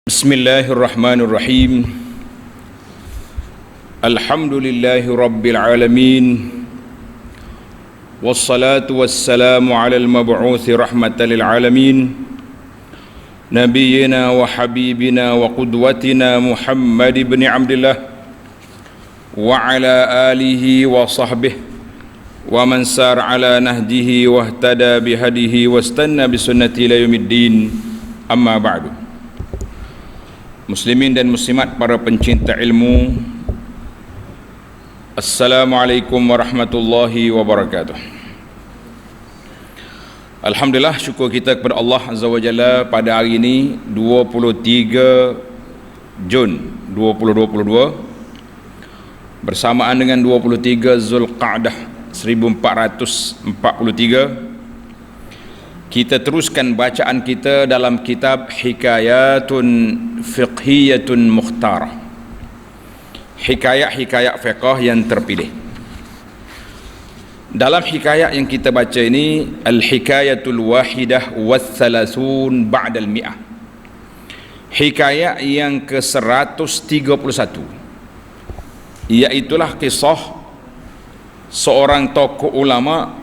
Bismillahirrahmanirrahim. Alhamdulillahi rabbil alamin. Wassalatu wassalamu ala al-mab'uthi rahmatan lil alamin. Nabiyyina wa habibina wa qudwatina Muhammad ibn Abdullah wa ala alihi wa sahbihi wa man sar ala nahjihi wa ihtada bihadihi wastanna bisunnati ila yaumiddin. Amma ba'du. Muslimin dan muslimat, para pencinta ilmu, Assalamualaikum warahmatullahi wabarakatuh. Alhamdulillah, syukur kita kepada Allah Azza wa Jalla pada hari ini 23 Jun 2022 bersamaan dengan 23 Zulqa'dah 1443. Kita teruskan bacaan kita dalam kitab Hikayatun Fiqhiyatun Mukhtarah, hikayat-hikayat fiqh yang terpilih. Dalam hikayat yang kita baca ini, Al-Hikayatul Wahidah Wathalathun Ba'dal Mi'ah, hikayat yang ke-131, iaitulah kisah seorang tokoh ulama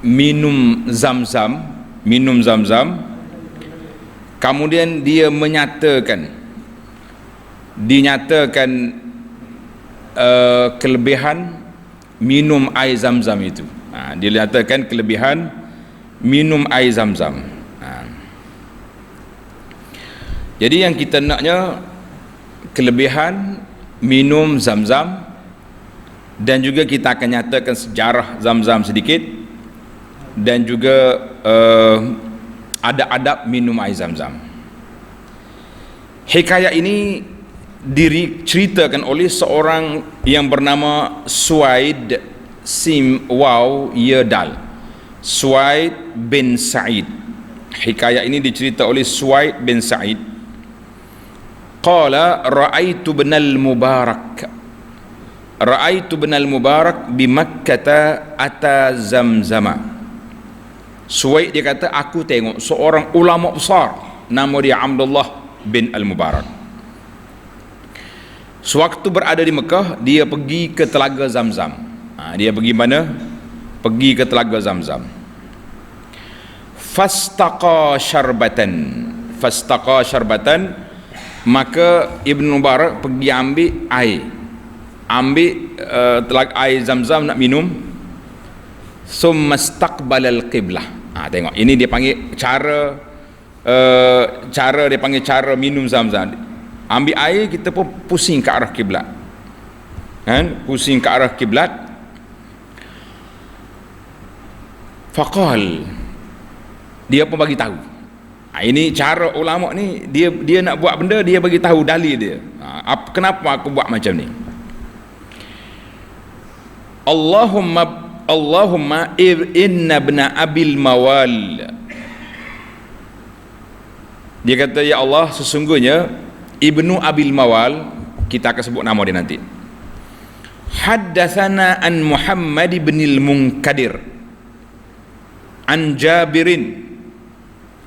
minum zam-zam, kemudian dia dinyatakan kelebihan minum air zam-zam itu. Dia nyatakan kelebihan minum air zam-zam. Jadi yang kita naknya kelebihan minum zam-zam, dan juga kita akan nyatakan sejarah zam-zam sedikit, dan juga adab-adab minum air zam-zam. Hikayat ini diceritakan oleh seorang yang bernama Suaid Simwaw Yedal, Suaid bin Sa'id. Hikayat ini dicerita oleh Suaid bin Sa'id. Qala ra'aitu ibnal Mubarak bi Makkah ata Zamzama. Suwaid dia kata, aku tengok seorang ulama besar nama dia Abdullah bin Al-Mubarak. Sewaktu berada di Mekah, dia pergi ke telaga Zamzam. Dia pergi mana? Pergi ke telaga Zamzam. Fastaqa syarbatan, maka Ibn Mubarak pergi ambil telaga air Zamzam nak minum. Summa istaqbala al-qiblah. Tengok, ini dia panggil cara dia panggil cara minum zam-zam. Ambil air, kita pun pusing ke arah kiblat, kan? Pusing ke arah kiblat. Faqal, dia pun bagi tahu. Ini cara ulama ni, dia nak buat benda, dia bagi tahu dalil dia. Kenapa aku buat macam ni? Allahumma inna ibna abil mawal. Dia kata, ya Allah, sesungguhnya ibnu abil mawal, kita akan sebut nama dia nanti, haddatsana an Muhammad ibn al-Munkadir an Jabirin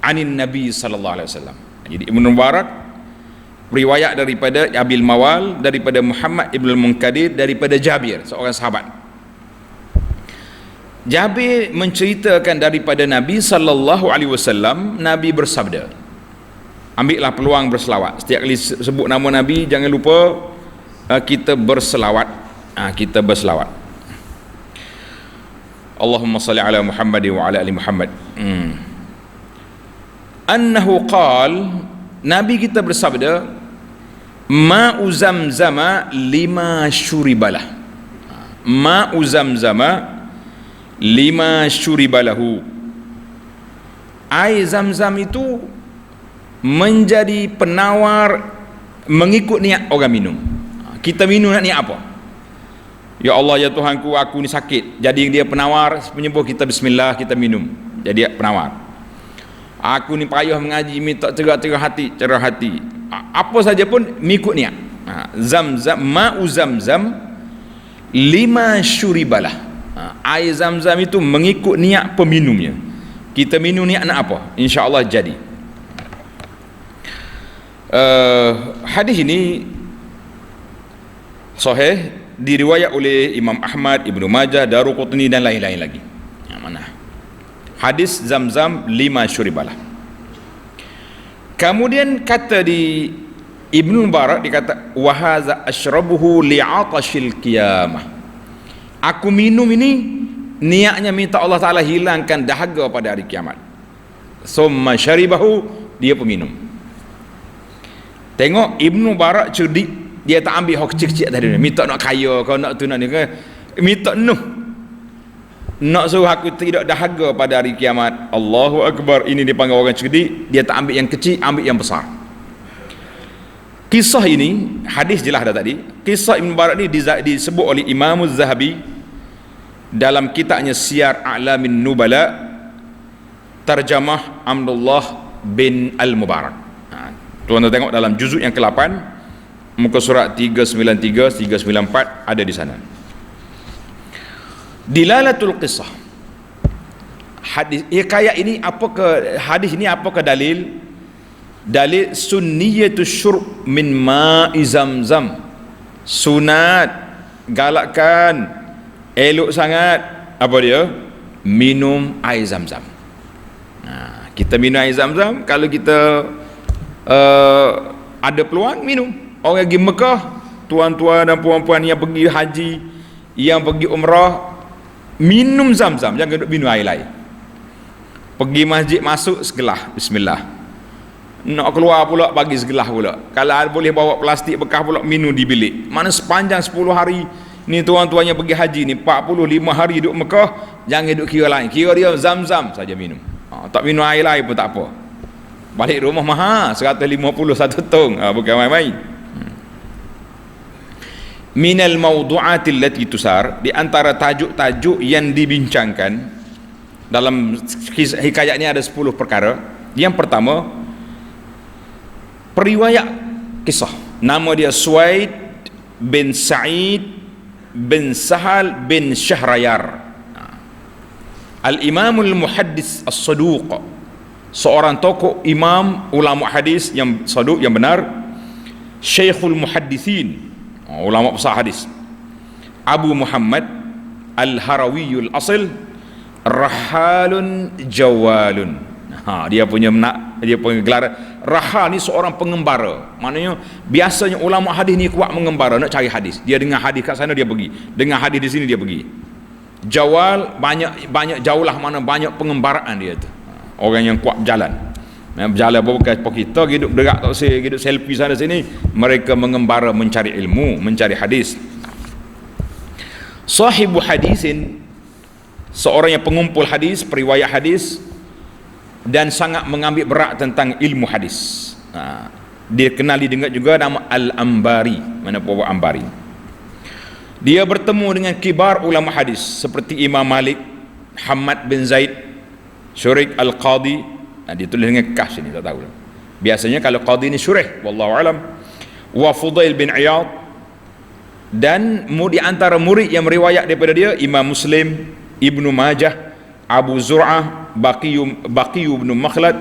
anin Nabi sallallahu alaihi wasallam. Jadi Ibnu Mubarak riwayat daripada abil mawal, daripada Muhammad ibn al-Munkadir, daripada Jabir, seorang sahabat. Jabir menceritakan daripada Nabi sallallahu alaihi wasallam, Nabi bersabda, ambillah peluang berselawat. Setiap kali sebut nama Nabi, jangan lupa kita berselawat. Kita berselawat. Allahumma salli ala Muhammad wa ala ali Muhammad. Annahu qal, Nabi kita bersabda, ma'u zamzama lima syuribalah. Ma'u zamzama lima syuribalahu. Air zam-zam itu menjadi penawar mengikut niat orang minum. Kita minum nak niat apa? Ya Allah, ya Tuhanku, aku ni sakit. Jadi dia penawar, penyembuh, kita bismillah, kita minum. Jadi penawar. Aku ni payah mengaji, minta cerah hati. Apa saja pun mengikut niat. Zam-zam, ma'u zam-zam lima syuribalah. Air zam-zam itu mengikut niat peminumnya. Kita minum niat nak apa? InsyaAllah jadi. Hadis ini sahih, diriwayat oleh Imam Ahmad, Ibnu Majah, Daruqutni dan lain-lain lagi. Yang mana? Hadis Zamzam 5 syuribalah. Kemudian kata di Ibnu Mubarak, dikata wa hadza asyrabuhu li'atashil qiyamah. Aku minum ini niatnya minta Allah Taala hilangkan dahaga pada hari kiamat. Summa syaribahu, dia pun minum. Tengok Ibnu Mubarak cerdik, dia tak ambil hak kecil-kecil tadi, minta nak kaya kau nak tu nak ni ke, minta nak suruh aku tidak dahaga pada hari kiamat. Allahu Akbar. Ini dipanggil orang cerdik, dia tak ambil yang kecil, ambil yang besar. Kisah ini, hadis jelas dah tadi, kisah Ibn Mubarak ni disebut oleh Imam Az-Zahabi dalam kitabnya Siyar A'lamin Nubala, terjemah Abdullah bin Al-Mubarak. Tuan-tuan tengok dalam juzuk yang ke-8, muka surat 393, 394 ada di sana. Dilalatul qisah. Hadis hikayat ini hadis ini apakah dalil? Dalil sunniyatus syurb min ma'i Zamzam. Sunat, galakkan, elok sangat apa dia? Minum air Zamzam. Kita minum air Zamzam kalau kita ada peluang minum. Orang pergi Mekah, tuan-tuan dan puan-puan yang pergi haji, yang pergi umrah, minum Zamzam, jangan duduk minum air lain. Pergi masjid, masuk segelah, bismillah. Nak keluar pula bagi segelah pula. Kalau boleh bawa plastik bekas pula, minum di bilik. Mana sepanjang 10 hari ni tuan-tuan yang pergi haji ni 45 hari duduk Mekah, jangan duduk kira lain. Kira dia Zamzam saja minum. Tak minum air lain pun tak apa. Balik rumah mahal 150 satu tong, bukan main-main. Minal mawdu'atil lati tusar, di antara tajuk-tajuk yang dibincangkan dalam hikayat ni ada 10 perkara. Yang pertama, periwayat kisah. Nama dia Suaid bin Sa'id bin Sahal bin Syahrayar. Al-Imamul Muhaddis As-Saduq, seorang tokoh imam ulama hadis yang saduq, yang benar. Syekhul Muhaddithin, ulama besar hadis. Abu Muhammad Al-Harawiyul Asl, Rahalun Jawalun. Dia punya gelar Rahal ni seorang pengembara. Maknanya biasanya ulama hadis ni kuat mengembara, nak cari hadis. Dia dengar hadis kat sana dia pergi, dengar hadis di sini dia pergi. Jawal, banyak jauh lah mana banyak pengembaraan dia tu. Orang yang kuat berjalan. Berjalan bukan kita hidup derak tak usah hidup selfie sana sini. Mereka mengembara mencari ilmu, mencari hadis. Sahibu hadisin, seorang yang pengumpul hadis, periwayat hadis, dan sangat mengambil berat tentang ilmu hadis. Dia kenali dengan juga nama Al-Ambari. Mana Bawa Ambari. Dia bertemu dengan kibar ulama hadis seperti Imam Malik, Hamad bin Zaid, Syurik Al-Qadi. Dia tulis dengan kaf sini, tak tahu. Biasanya kalau Qadi ni Syurih, wallahu alam. Wa Fudail bin Iyad, dan di antara murid yang meriwayat daripada dia Imam Muslim, Ibnu Majah, Abu Zur'ah, Baqiyu bin Makhlad,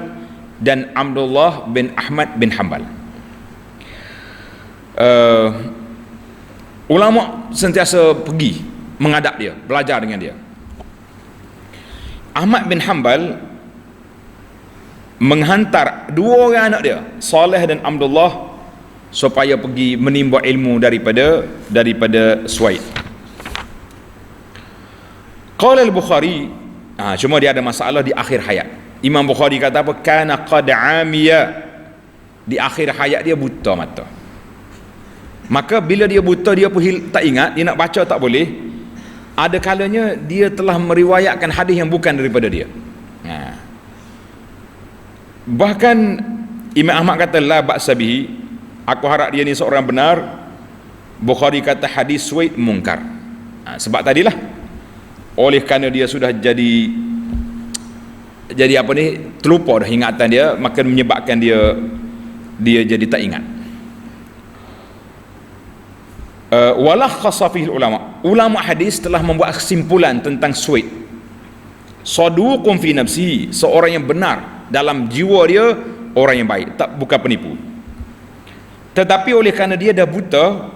dan Abdullah bin Ahmad bin Hanbal. Ulama sentiasa pergi menghadap dia, belajar dengan dia. Ahmad bin Hanbal menghantar 2 orang anak dia, Saleh dan Abdullah, supaya pergi menimba ilmu daripada Suaid. Qala al-Bukhari, cuma dia ada masalah di akhir hayat. Imam Bukhari kata apa? Kana qad amiya, di akhir hayat dia buta mata. Maka bila dia buta, dia pun tak ingat, dia nak baca tak boleh. Ada kalanya dia telah meriwayatkan hadis yang bukan daripada dia. Bahkan Imam Ahmad kata la ba'sa bihi, aku harap dia ni seorang benar. Bukhari kata hadis Suaid mungkar. Sebab tadilah, oleh kerana dia sudah jadi apa ni, terlupa dah ingatan dia, maka menyebabkan dia jadi tak ingat. Walah khasafih ulama hadis telah membuat kesimpulan tentang Suaid. Saduqun fi nafsihi, seorang yang benar dalam jiwa dia, orang yang baik, bukan penipu. Tetapi oleh kerana dia dah buta,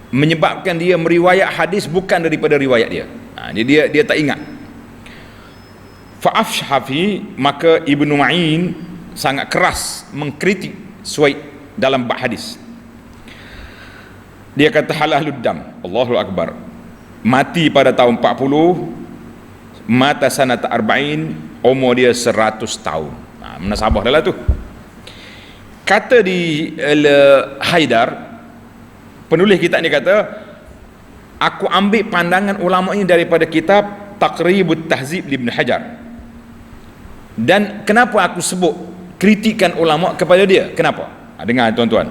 menyebabkan dia meriwayat hadis bukan daripada riwayat dia. Dia tak ingat. Fa'afshafi, maka Ibnu Ma'in sangat keras mengkritik Suwaid dalam bab hadis. Dia kata halalud dam, Allahu akbar, mati pada tahun 40, mata sanata arba'in, umur dia 100 tahun. Menasabah dah lah tu. Kata di Haidar, penulis kitab ni kata, aku ambil pandangan ulama ini daripada kitab Taqribut Tahzib Ibn Hajar. Dan kenapa aku sebut kritikan ulama kepada dia? Kenapa? Dengar tuan-tuan.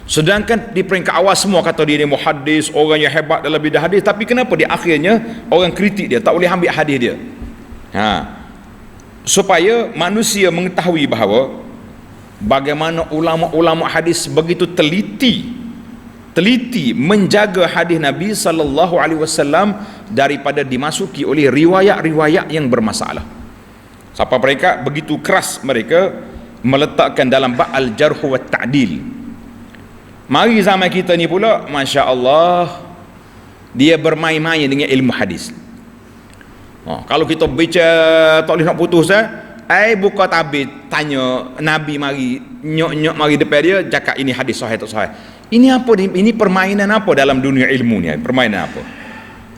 Sedangkan di peringkat awal semua kata dia ni muhaddis, orang yang hebat dalam bidang hadis, tapi kenapa di akhirnya orang kritik dia, tak boleh ambil hadis dia? Supaya manusia mengetahui bahawa bagaimana ulama-ulama hadis begitu teliti menjaga hadis Nabi sallallahu alaihi wasallam daripada dimasuki oleh riwayat-riwayat yang bermasalah. Sampai mereka begitu keras mereka meletakkan dalam bab al-jarh wa ta'dil. Mari zaman kita ni pula, masya-Allah, dia bermain-main dengan ilmu hadis. Kalau kita bicara tak boleh nak putus, buka tabir tanya Nabi, mari nyok-nyok mari depan dia cakap ini hadis sahih tak sahih. Ini apa? Ini permainan apa dalam dunia ilmu ni? Permainan apa?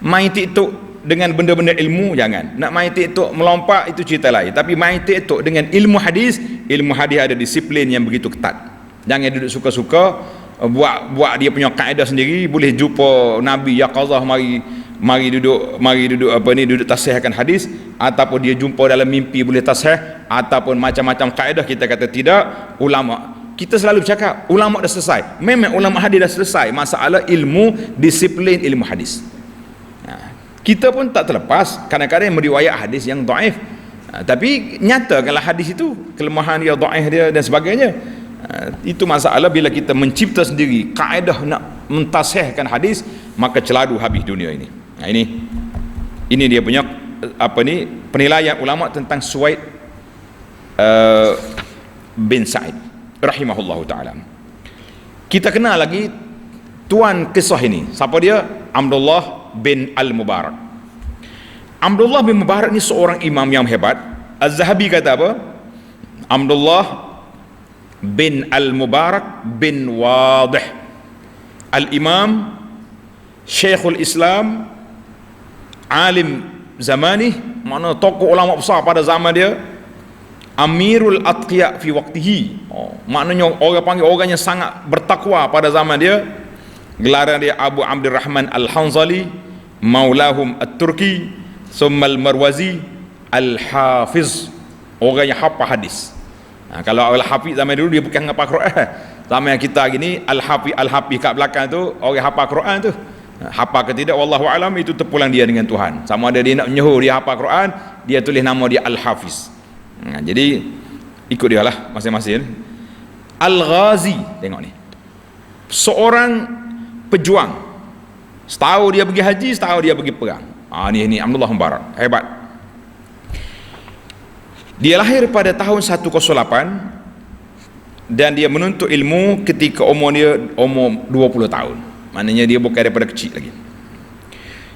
Main TikTok dengan benda-benda ilmu jangan. Nak main TikTok melompat itu cerita lain. Tapi main TikTok dengan ilmu hadis ada disiplin yang begitu ketat. Jangan duduk suka-suka buat dia punya kaedah sendiri. Boleh jumpa Nabi yaqazah, mari duduk tasihkan hadis, ataupun dia jumpa dalam mimpi boleh tasih, ataupun macam-macam kaedah. Kita kata tidak. Ulama, kita selalu cakap ulama dah selesai. Memang ulama hadis dah selesai masalah ilmu, disiplin ilmu hadis. Kita pun tak terlepas kadang-kadang meriwayat hadis yang dhaif, tapi nyatakanlah hadis itu kelemahan dia, dhaif dia dan sebagainya. Itu masalah bila kita mencipta sendiri kaedah nak mentasihkan hadis, maka celadu habis dunia ini. Ini dia punya penilaian ulama tentang Suwaid bin Sa'id rahimahullahu ta'ala. Kita kenal lagi tuan kisah ini. Siapa dia? Abdullah bin Al-Mubarak. Abdullah bin Mubarak ni seorang imam yang hebat. Az-Zahabi kata apa? Abdullah bin Al-Mubarak bin Wadih, Al-Imam, Syekhul Islam, alim zamanih, mana tokoh ulama besar pada zaman dia, Amirul Atqiya fi waqtihi. Maknanya orang panggil orang yang sangat bertakwa pada zaman dia. Gelaran dia Abu Abdurrahman Al-Hanzali, Maulahum At-Turki, summa Al-Marwazi, Al-Hafiz, orang yang hafal hadis. Kalau Al-Hafiz zaman dulu dia bukan hafal Quran. Zaman yang kita hari ni Al-Hafiz kat belakang tu orang hafal Quran tu. Hafal ke tidak wallahu alam, itu terpulang dia dengan Tuhan. Sama ada dia nak menyuruh dia hafal Quran, dia tulis nama dia Al-Hafiz. Jadi ikut dia lah masing-masing. Al-Ghazi, tengok ni, seorang pejuang. Setahun dia pergi haji, setahun dia pergi perang. Ni Abdullah Mubarak, hebat. Dia lahir pada tahun 108 dan dia menuntut ilmu ketika umur 20 tahun. Maknanya dia bukan daripada kecil lagi.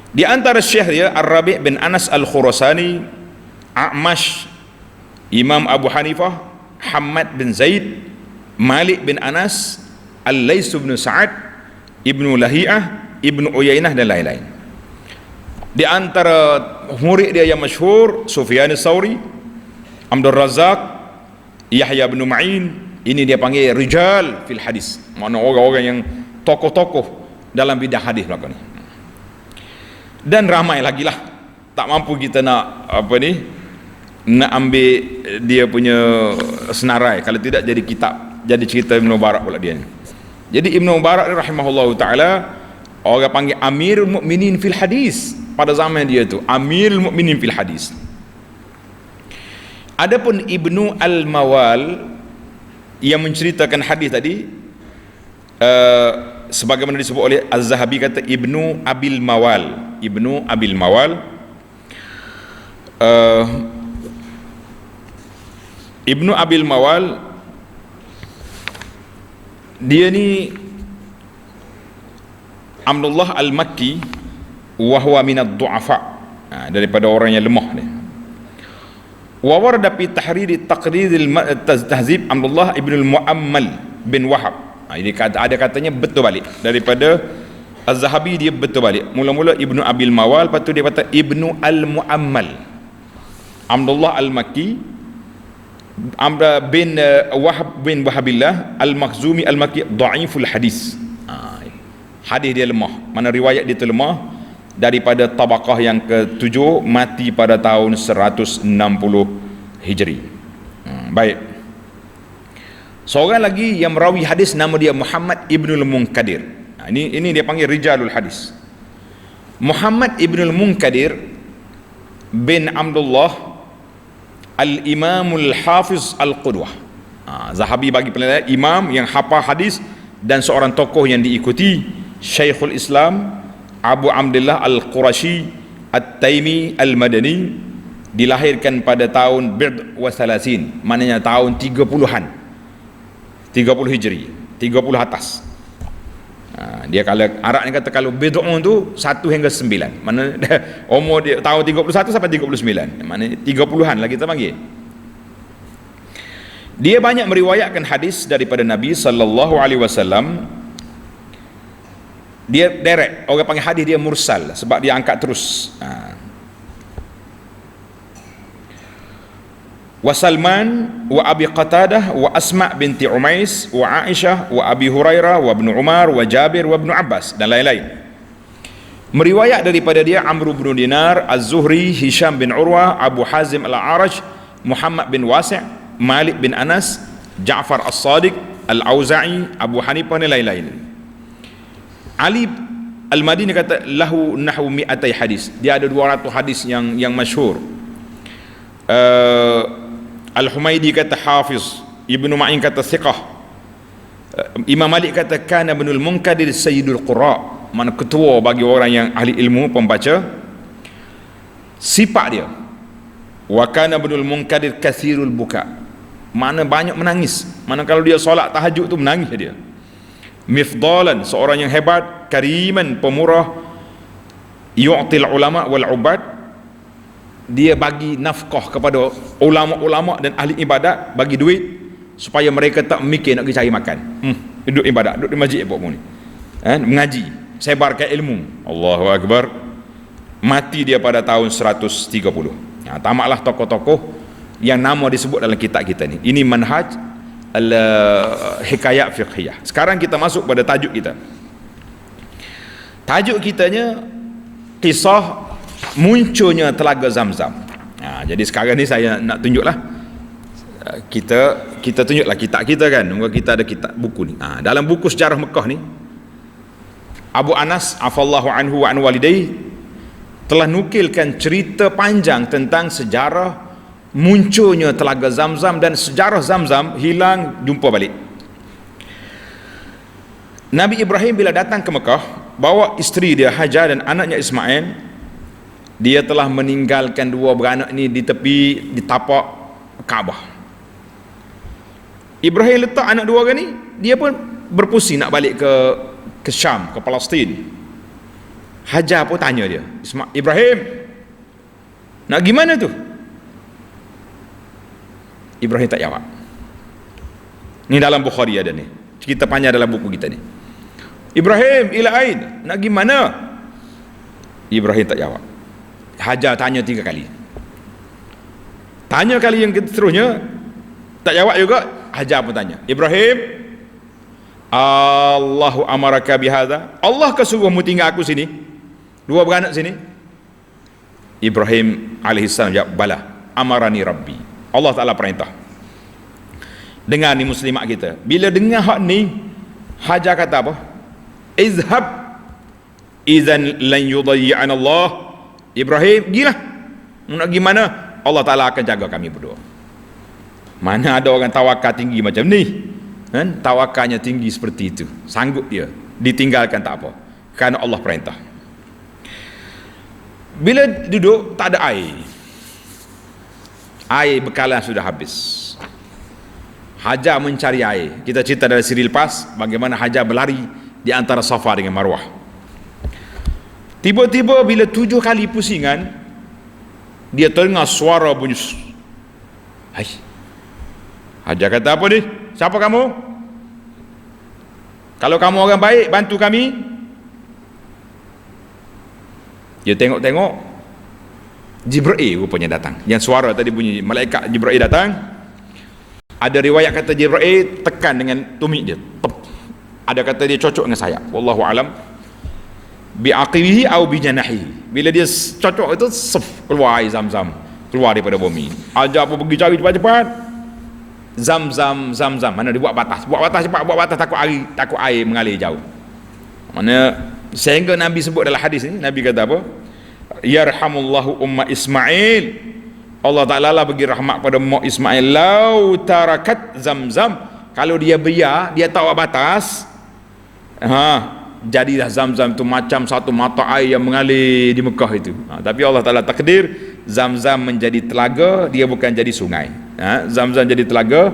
Di antara syekh dia Ar-Rabi' bin Anas Al-Khurasani, A'mash, Imam Abu Hanifah, Hamad bin Zaid, Malik bin Anas, Al-Lays bin Sa'ad, Ibnu Lahiyah, Ibnu Uyainah dan lain-lain. Di antara murid dia yang masyhur Sufyan Ats-Tsauri, Abdul Razak, Yahya bin Ma'in. Ini dia panggil rijal fil hadis, mana orang-orang yang tokoh-tokoh dalam bidang hadis belakang ni. Dan ramai lagi lah, tak mampu kita nak nak ambil dia punya senarai, kalau tidak jadi kitab, jadi cerita Ibnu Mubarak pula dia ni. Jadi Ibnu Mubarak rahimahullahu taala orang panggil Amirul Mukminin fil hadis pada zaman dia tu, Amirul Mukminin fil hadis. Adapun Ibnu Al-Mawal yang menceritakan hadis tadi, sebagaimana disebut oleh Az-Zahabi, kata Ibnu Abil Mawal. Ibnu Abil Mawal, Ibnu Abil Mawal Dia ni Abdullah Al-Makki wa huwa minad du'afa, daripada orang yang lemah ni. Wa warada fi tahrir taqrir al-tahzib Abdullah ibn al-Muammal bin Wahab. Ini ada katanya betul balik daripada Az-Zahabi, dia betul balik. Mula-mula Ibnu Abil Mawal, lepas tu dia kata Ibnu Al-Muammal. Abdullah Al-Makki bin Wahab bin Wahabillah Al-Makhzumi Al-Makki dhaiful hadis. Hadis dia lemah. Mana riwayat dia lemah, daripada tabaqah yang ke-7, mati pada tahun 160 Hijri. Baik. Seorang lagi yang merawi hadis nama dia Muhammad Ibnul Munkadir. Ini dia panggil rijalul hadis. Muhammad Ibnul Munkadir bin Abdullah Al-Imamul Hafiz Al-Qudwah. Zahabi bagi penilaian imam yang hafal hadis dan seorang tokoh yang diikuti. Syekhul Islam Abu Abdullah Al-Qurashi At-Taimi Al-Madani, dilahirkan pada tahun Bid' wa Thalathin, maknanya tahun 30-an, 30 Hijri, 30 atas. Dia kalau Arab ni kata kalau bid'un tu 1 hingga 9, mana umur dia tahun 31 sampai 39, maknanya 30-an lah kita panggil. Dia banyak meriwayatkan hadis daripada Nabi sallallahu alaihi wasallam. Dia direct, orang panggil hadis dia mursal sebab dia angkat terus. Wa Salman wa Abi Qatadah wa Asma binti Umais wa Aisyah wa Abi Hurairah wa Ibn Umar wa Jabir wa Ibn Abbas dan lain-lain. Meriwayat daripada dia Amr bin Dinar, Az-Zuhri, Hisham bin Urwah, Abu Hazim Al-A'raj, Muhammad bin Wasi', Malik bin Anas, Ja'far As-Sadiq, Al-Auza'i, Abu Hanifah dan lain-lain. Ali Al-Madini kata lahu nahwu mi'atai hadis. Dia ada 200 hadis yang masyhur. Al-Humaidi kata hafiz, Ibnu Ma'in kata thiqah. Imam Malik kata kana Ibnul Munkadir sayyidul qurra, mana ketua bagi orang yang ahli ilmu, pembaca. Sifat dia wa kana Ibnul Munkadir kathirul buka, mana banyak menangis, mana kalau dia solat tahajud tu menangis dia. Mifdalan, seorang yang hebat. Kariman, pemurah. Yu'til ulama wal ubad, dia bagi nafkah kepada ulama-ulama dan ahli ibadat, bagi duit supaya mereka tak mikir nak pergi cari makan. Duduk ibadat, duduk di masjid apa ni, mengaji, sebarkan ilmu. Allahu Akbar. Mati dia pada tahun 130. Tamatlah tokoh-tokoh yang nama disebut dalam kitab kita ni. Ini manhaj al-hikayat fiqhiyah. Sekarang kita masuk pada tajuk kita. Tajuk kitanya kisah munculnya telaga Zamzam. Jadi sekarang ni saya nak tunjuklah, kita tunjuklah kitab kita kan. Mungkin kita ada kitab buku ni. Dalam buku sejarah Mekah ni, Abu Anas afallahu anhu wa an walidayhi telah nukilkan cerita panjang tentang sejarah munculnya telaga Zamzam dan sejarah Zamzam hilang jumpa balik. Nabi Ibrahim bila datang ke Mekah, bawa isteri dia Hajar dan anaknya Ismail, dia telah meninggalkan dua beranak ni di tepi, di tapak Kaabah. Ibrahim letak anak dua orang ni, dia pun berpusing nak balik ke Syam, ke Palestin. Hajar pun tanya dia, Ibrahim, nak gimana tu? Ibrahim tak jawab. Ni dalam Bukhari ada ni, kita panjang dalam buku kita ni. Ibrahim ila ain, nak gimana? Ibrahim tak jawab. Hajar tanya 3 kali. Tanya kali yang seterusnya tak jawab juga. Hajar pun tanya, Ibrahim, Allahu amaraka bihadza, Allah ke suruhmu tinggal aku sini, dua beranak sini? Ibrahim alaihissalam jawab, bala, amarani rabbi, Allah Ta'ala perintah. Dengar ni muslimat kita, bila dengar hak ni, Hajar kata apa? Izhab idzan lan yudayyi'ana Allah. Ibrahim, gilah, nak gimana? Allah Ta'ala akan jaga kami berdua. Mana ada orang tawakal tinggi macam ni, kan? Tawakalnya tinggi seperti itu, sanggup dia ditinggalkan tak apa, kerana Allah perintah. Bila duduk tak ada air bekalan sudah habis. Hajar mencari air. Kita cerita dari siri lepas bagaimana Hajar berlari di antara Safa dengan Marwah. Tiba-tiba bila 7 kali pusingan, dia terdengar suara bunyi. Hai. Hajar kata, apa ni? Siapa kamu? Kalau kamu orang baik, bantu kami. Dia tengok-tengok, Jibril rupanya datang. Yang suara tadi bunyi, malaikat Jibril datang. Ada riwayat kata Jibril tekan dengan tumit dia. Tep. Ada kata dia cocok dengan sayap. Wallahu alam. Bi'aqibihi au bijanahi. Bila dia cocok itu, keluar air Zam-Zam, keluar daripada bumi. Ajar apa pergi cari cepat-cepat. Zam-Zam. Mana dia buat batas cepat, buat batas, takut air mengalir jauh. Mana sehingga Nabi sebut dalam hadis ni, Nabi kata apa? Yarhamullahu umma Ismail. Allah Ta'ala lah bagi rahmat pada mak Ismail. Lau tarakat Zam-Zam. Kalau dia biar, dia tahu batas, jadilah Zam-Zam tu macam satu mata air yang mengalir di Mekah itu. Tapi Allah Ta'ala takdir Zam-Zam menjadi telaga, dia bukan jadi sungai. Zam-Zam jadi telaga,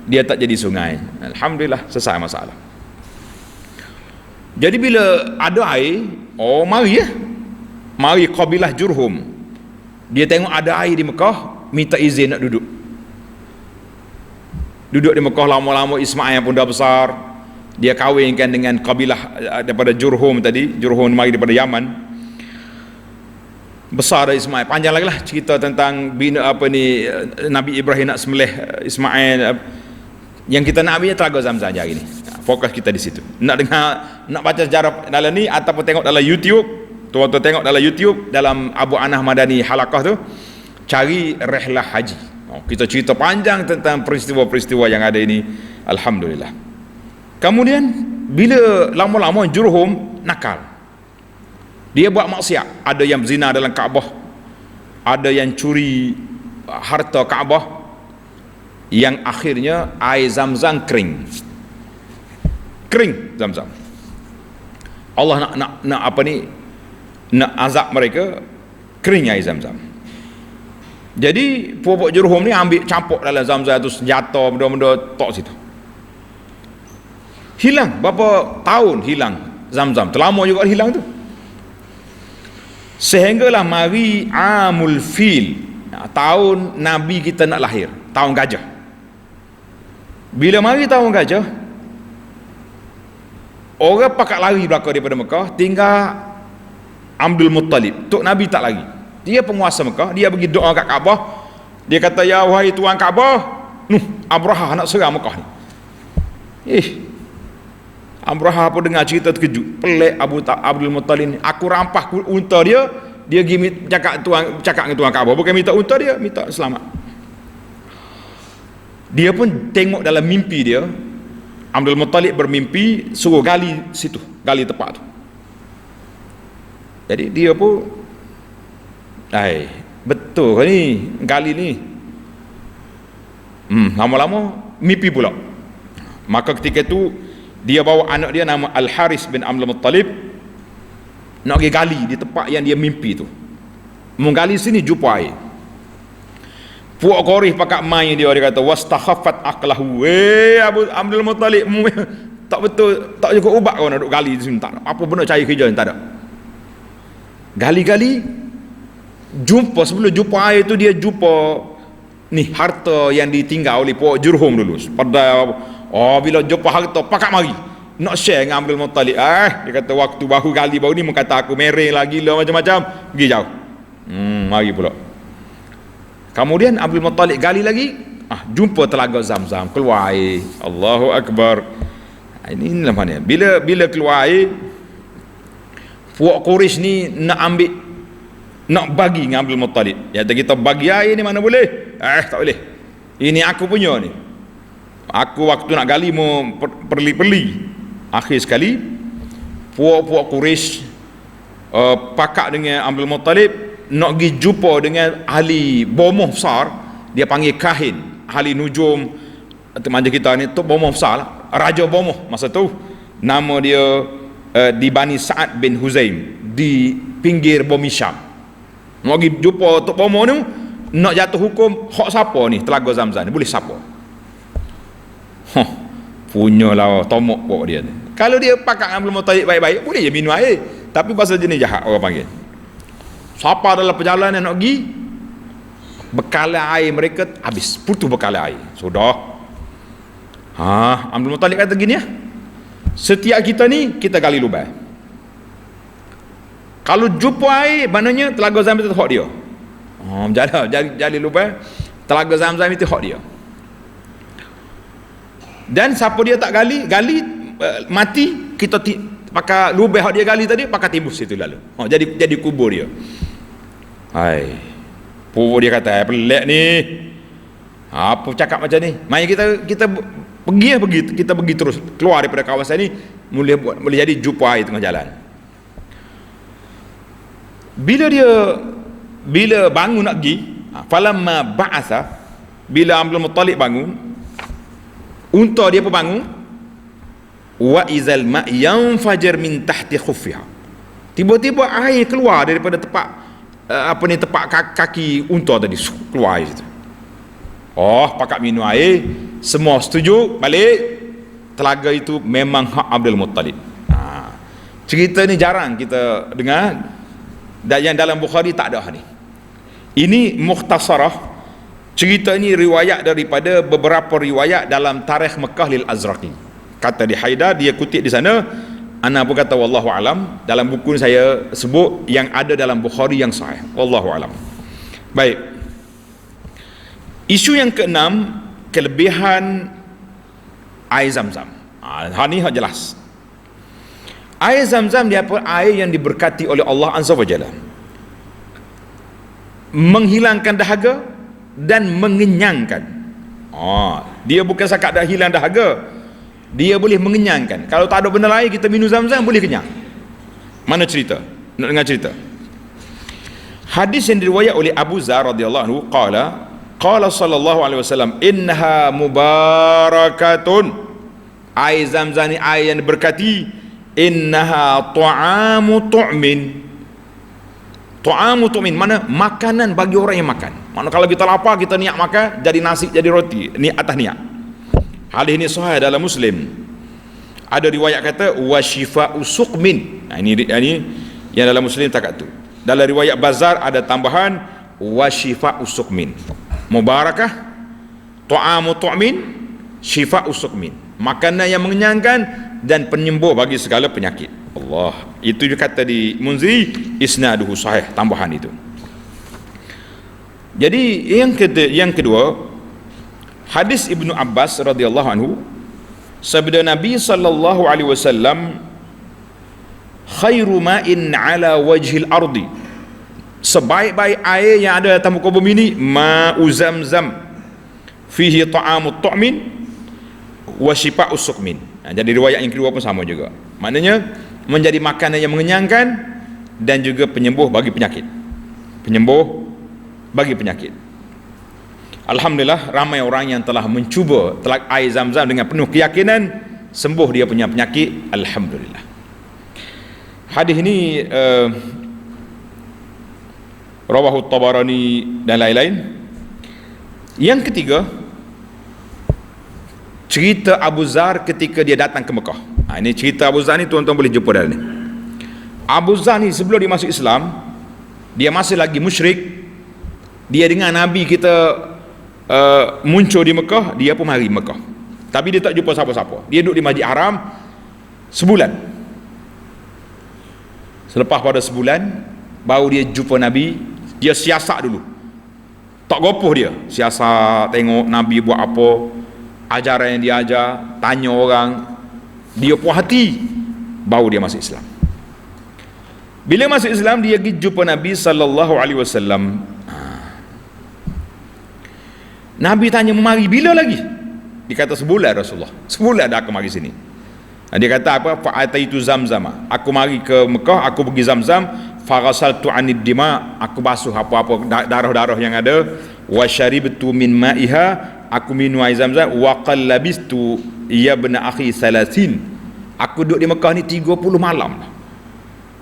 dia tak jadi sungai. Alhamdulillah, selesai masalah. Jadi bila ada air, mari kabilah Jurhum. Dia tengok ada air di Mekah, minta izin nak duduk di Mekah. Lama-lama Ismail pun dah besar, dia kahwinkan dengan kabilah daripada Jurhum tadi. Jurhum mari daripada Yaman. Besar dah Ismail. Panjang lagi lah cerita tentang Nabi Ibrahim nak sembelih Ismail. Yang kita nak ambil Telaga Zam-Zam hari ni. Fokus kita di situ. Nak baca sejarah dalam ni ataupun tengok dalam YouTube. Tuan-tuan tengok dalam YouTube, dalam Abu Anah Madani Halaqah tu, cari Rihlah Haji. Kita cerita panjang tentang peristiwa-peristiwa yang ada ini. Alhamdulillah. Kemudian bila lama-lama Jurhum nakal, dia buat maksiat. Ada yang zina dalam Kaabah, ada yang curi harta Kaabah, yang akhirnya air Zam-Zam kering Zam-Zam. Allah nak azab mereka, kering air Zam-Zam. Jadi puak-puak Jurhum ni ambil campur dalam Zam-Zam tu, senjata benda-benda tok situ. Hilang berapa tahun, hilang Zam-Zam, terlama juga hilang tu. Sehinggalah mari Amul Fil, tahun Nabi kita nak lahir, tahun gajah. Bila mari tahun gajah, orang pakat lari belakang daripada Mekah, tinggal Abdul Muttalib. Tok Nabi tak lagi. Dia penguasa Mekah, dia pergi doa kat Kaabah. Dia kata, ya wahai tuan Kaabah, Abraha nak serang Mekah ni. Abraha pun dengar cerita terkejut. Pelik Abdul Muttalib ni. Aku rampas unta dia pergi cakap dengan tuan Kaabah. Bukan minta unta dia, minta selamat. Dia pun tengok dalam mimpi dia, Abdul Muttalib bermimpi suruh gali situ, gali tempat tu. Jadi dia pun, betul ke ni gali ni? Lama-lama mimpi pula. Maka ketika itu dia bawa anak dia nama Al-Haris bin Abdul Muttalib nak pergi gali di tempat yang dia mimpi tu. Menggali sini jumpa air. Puak Quraisy pakat main dia kata wastakhaffat aqlahu. Abdul Muttalib tak betul, tak cukup ubat kau nak duk gali di sini, tak apa benda cari kerja ni, tak ada. Gali-gali sebelum jumpa air tu, dia jumpa ni harta yang ditinggal oleh puak Jurhum dulu. Pada bila jumpa harta pakat mari nak share dengan Abdul Muttalib. Dia kata waktu baru gali baru ni kata aku mereng lah, gila macam-macam, pergi jauh. Mari pula. Kemudian Abdul Muttalib gali lagi, jumpa Telaga Zam-Zam, keluar air. Allahu Akbar. Inilah mana. Bila keluar air, puak Quraisy ni nak bagi dengan Abdul Muttalib. Ya, kita bagi air ni mana boleh? Tak boleh. Ini aku punya ni. Aku waktu nak gali mau perli-perli. Akhir sekali puak-puak Quraisy pakat dengan Abdul Muttalib nak pergi jumpa dengan ahli bomoh besar. Dia panggil kahin, ahli nujum macam kita ni tu, bomoh besar lah. Raja bomoh masa tu. Nama dia di Bani Sa'ad bin Huzaim, di pinggir bumi Syam. Nak pergi jumpa Tok Bomoh ni, nak jatuh hukum hak siapa ni Telaga Zam-Zam ni, boleh siapa. Huh, punyalah tomok pok dia. Kalau dia pakat Abdul Muttalib baik-baik, boleh je minum air. Tapi bahasa jenis jahat orang panggil. Siapa dalam perjalanan nak pergi, bekalan air mereka habis, putus bekalan air. Sudah. Abdul Muttalib kata gini ya. Setiap kita ni, kita gali lubang. Kalau jumpa air, maknanya telaga Zamzam itu hak dia. Gali lubang, telaga Zamzam itu hak dia. Dan siapa dia tak gali mati, kita pakai lubang hak dia gali tadi, pakai tibus situ lalu. Jadi kubur dia. Hai. Pur dia kata, pelik ni. Apa cakap macam ni? Mari kita pergi terus keluar daripada kawasan ni, boleh jadi jumpa air tengah jalan. Bila bangun nak pergi, falamma ba'atha, bila Abdul Muttalib bangun, unta dia pun bangun, wa izal ma' yanfajar min tahti khuffiha, tiba-tiba air keluar daripada tepak kaki unta tadi, keluar air situ. Pakat minum air, semua setuju, balik. Telaga itu memang hak Abdul Muttalib. Cerita ni jarang kita dengar, dan yang dalam Bukhari tak ada ni. Ini mukhtasarah. Cerita ini riwayat daripada beberapa riwayat dalam Tarikh Mekah lil Azraqi. Kata di Haidar, dia kutip di sana, ana pun kata wallahu alam, dalam buku saya sebut yang ada dalam Bukhari yang sahih. Wallahu alam. Baik. Isu yang keenam, kelebihan air Zamzam. Ini jelas. Air Zamzam dia apa? Air yang diberkati oleh Allah Azza wa Jalla, menghilangkan dahaga dan mengenyangkan. Dia bukan sakat dah hilang dahaga, dia boleh mengenyangkan. Kalau tak ada benda lain, kita minum Zamzam boleh kenyang. Mana cerita? Nak dengar cerita? Hadis yang diriwayat oleh Abu Zar radhiyallahu anhu, qala sallallahu alaihi wasallam, innaha mubarakatun. Air Zamzam ni air yang diberkati. Innaha ta'amu tu'min. Ta'amu tu'min mana? Makanan bagi orang yang makan. Mana kalau kita lapar, kita niat makan, jadi nasi, jadi roti, ni atas niat. Hadis ini sahih dalam Muslim. Ada riwayat kata wa shifa'u suqmin. Ini yang dalam Muslim takat tu. Dalam riwayat Bazar ada tambahan wa shifa'u suqmin. Mubarakah, ta'amu tu'min, shifa'u suqmin. Makanan yang mengenyangkan dan penyembuh bagi segala penyakit. Allah. Itu juga kata di Munziri, isnaduhu sahih, tambahan itu. Jadi yang kedua, hadis Ibnu Abbas radhiyallahu anhu, sabda Nabi sallallahu alaihi wasallam, khairu ma'in ala wajhil ardi, sebaik-baik air yang ada atas muka bumi ini, ma'u Zamzam fihi ta'amut tu'min wa shifa'us suqmin. Jadi riwayat yang kedua pun sama juga. Maknanya menjadi makanan yang mengenyangkan dan juga penyembuh bagi penyakit. Penyembuh bagi penyakit. Alhamdulillah, ramai orang yang telah mencuba telak air Zamzam dengan penuh keyakinan, sembuh dia punya penyakit. Alhamdulillah. Hadis ini rawahu Tabarani dan lain-lain. Yang ketiga, cerita Abu Zar ketika dia datang ke Mekah. Ini cerita Abu Zar ni tuan-tuan boleh jumpa dalam ni. Abu Zar ni sebelum dia masuk Islam, dia masih lagi musyrik. Dia dengan Nabi kita muncul di Mekah, dia pun mari Mekah. Tapi dia tak jumpa siapa-siapa. Dia duduk di Masjid Haram sebulan. Selepas pada sebulan, baru dia jumpa Nabi. Dia siasat dulu. Tak gopoh dia. Siasat, tengok Nabi buat apa, ajaran yang dia ajar, tanya orang, dia puas hati, baru dia masuk Islam. Bila masuk Islam, dia pergi jumpa Nabi sallallahu alaihi wasallam. Nabi tanya, mari bila lagi? Dia kata sebulan Rasulullah. Sebulan dah aku mari sini. Dia kata apa? Fa'ataitu Zamzam. Aku mari ke Mekah, aku pergi Zamzam, farasaltu anid dima, aku basuh apa-apa darah-darah yang ada, wa syaribtu min ma'iha, aku minum air Zamzam, wa qallabistu ya ibn akhi 30. Aku duduk di Mekah ni 30 malam.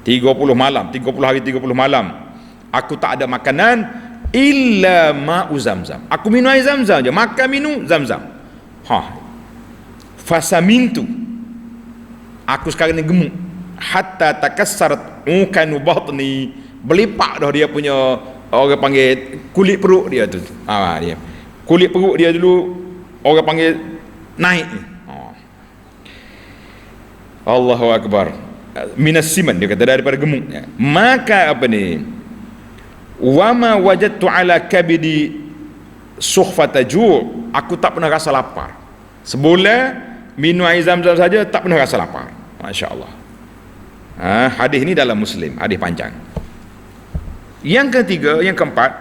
30 malam, 30 hari 30 malam. Aku tak ada makanan illa ma'u Zamzam. Aku minum air Zamzam je, makan minum Zamzam. fasamintu, aku sekarang ni gemuk, hatta takassarat ukanu batni, belipak dah dia punya, orang panggil kulit perut dia tu. Dia kulit perut dia dulu orang panggil naik. Allahu akbar. Minas siman, dia kata daripada gemuk. Maka apa ni, wama wajadtu ala kabidi sukhfata ju', aku tak pernah rasa lapar. Sebulan minum air zam-zam saja tak pernah rasa lapar. Masya-Allah. Hadis ini dalam Muslim, hadis panjang. Yang ketiga, yang keempat,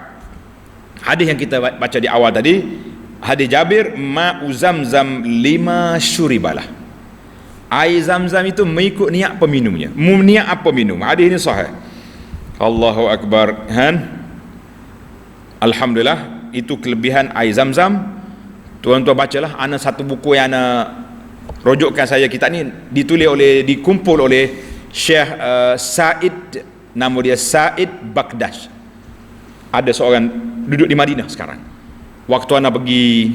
hadis yang kita baca di awal tadi, hadis Jabir, ma'u zamzam lima syuribalah. Air zam-zam itu mengikut niat peminumnya. Niat apa minum. Hadis ini sahih. Allahu akbar. Alhamdulillah, itu kelebihan air zam-zam. Tuan-tuan bacalah, ana satu buku yang ana rojokkan saya, kitab ni dikumpul oleh Syekh Said, nama dia Said Bagdash. Ada seorang duduk di Madinah sekarang. Waktu ana pergi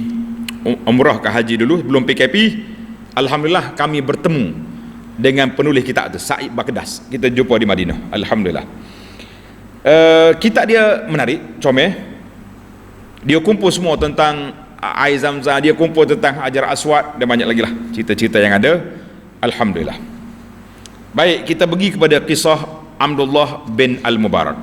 umrah ke haji dulu belum PKP, alhamdulillah kami bertemu dengan penulis kitab tu, Said Bagdash. Kita jumpa di Madinah, alhamdulillah. Kitab dia menarik, comel. Dia kumpul semua tentang air zam-zam, dia kumpul tentang Hajar Aswad dan banyak lagi lah cerita-cerita yang ada. Alhamdulillah. Baik, kita pergi kepada kisah Abdullah bin Al-Mubarak.